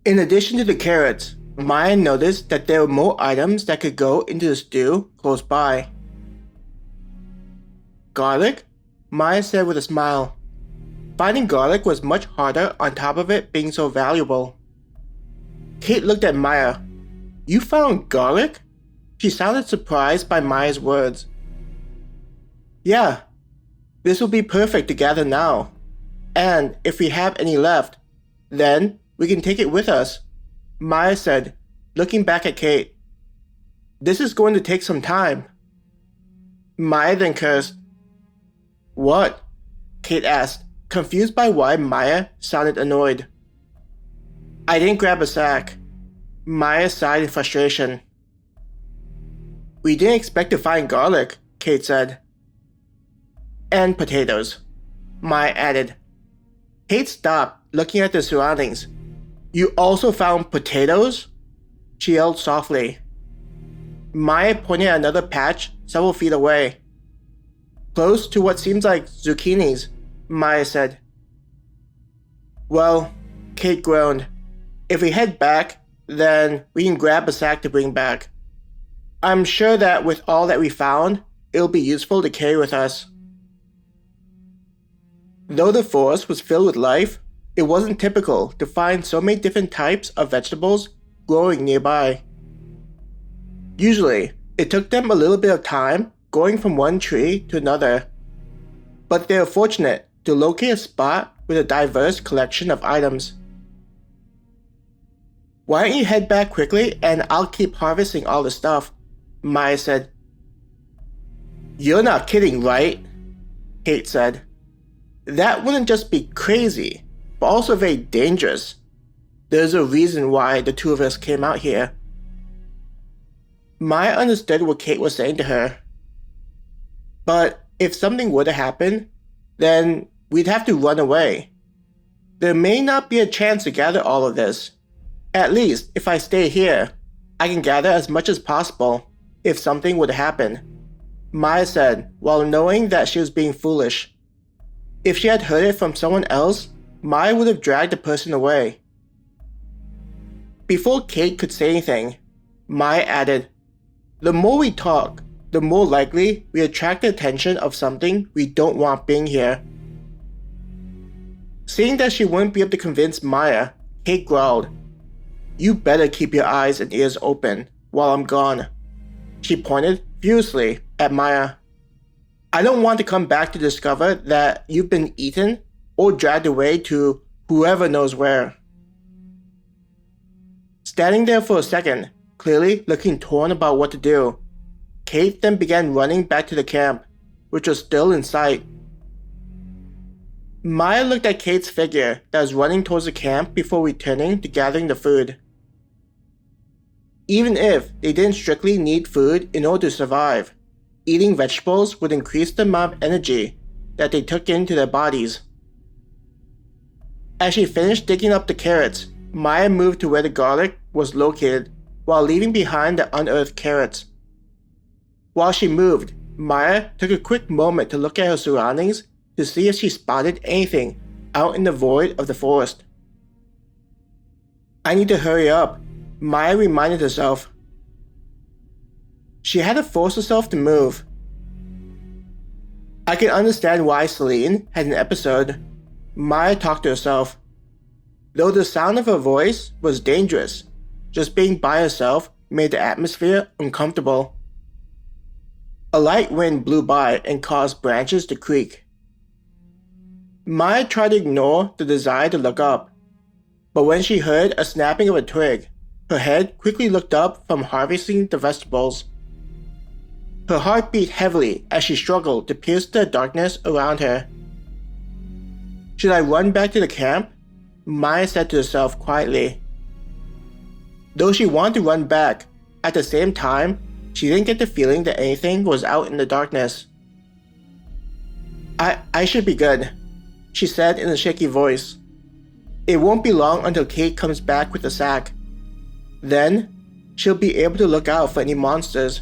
In addition to the carrots, Maya noticed that there were more items that could go into the stew close by. Garlic? Maya said with a smile. Finding garlic was much harder on top of it being so valuable. Kate looked at Maya. You found garlic? She sounded surprised by Maya's words. Yeah, this will be perfect to gather now. And if we have any left, then we can take it with us, Maya said, looking back at Kate. This is going to take some time. Maya then cursed. What? Kate asked, confused by why Maya sounded annoyed. I didn't grab a sack. Maya sighed in frustration. We didn't expect to find garlic, Kate said. And potatoes, Maya added. Kate stopped, looking at the surroundings. You also found potatoes? She yelled softly. Maya pointed at another patch several feet away. Close to what seems like zucchinis, Maya said. Well, Kate groaned. If we head back, then we can grab a sack to bring back. I'm sure that with all that we found, it'll be useful to carry with us. Though the forest was filled with life, it wasn't typical to find so many different types of vegetables growing nearby. Usually, it took them a little bit of time going from one tree to another, but they were fortunate to locate a spot with a diverse collection of items. Why don't you head back quickly and I'll keep harvesting all the stuff, Maya said. You're not kidding, right? Kate said. That wouldn't just be crazy, but also very dangerous. There's a reason why the two of us came out here. Maya understood what Kate was saying to her. But if something were to happen, then we'd have to run away. There may not be a chance to gather all of this. At least, if I stay here, I can gather as much as possible if something would happen, Maya said, while knowing that she was being foolish. If she had heard it from someone else, Maya would have dragged the person away. Before Kate could say anything, Maya added, The more we talk, the more likely we attract the attention of something we don't want being here. Seeing that she wouldn't be able to convince Maya, Kate growled, You better keep your eyes and ears open while I'm gone. She pointed furiously at Maya. I don't want to come back to discover that you've been eaten or dragged away to whoever knows where. Standing there for a second, clearly looking torn about what to do, Kate then began running back to the camp, which was still in sight. Maya looked at Kate's figure that was running towards the camp before returning to gathering the food. Even if they didn't strictly need food in order to survive, eating vegetables would increase the amount of energy that they took into their bodies. As she finished digging up the carrots, Maya moved to where the garlic was located while leaving behind the unearthed carrots. While she moved, Maya took a quick moment to look at her surroundings to see if she spotted anything out in the void of the forest. I need to hurry up, Maya reminded herself. She had to force herself to move. I can understand why Celine had an episode, Maya talked to herself. Though the sound of her voice was dangerous, just being by herself made the atmosphere uncomfortable. A light wind blew by and caused branches to creak. Maya tried to ignore the desire to look up, but when she heard a snapping of a twig, her head quickly looked up from harvesting the vegetables. Her heart beat heavily as she struggled to pierce the darkness around her. Should I run back to the camp? Maya said to herself quietly. Though she wanted to run back, at the same time, she didn't get the feeling that anything was out in the darkness. I should be good, she said in a shaky voice. It won't be long until Kate comes back with the sack. Then, she'll be able to look out for any monsters.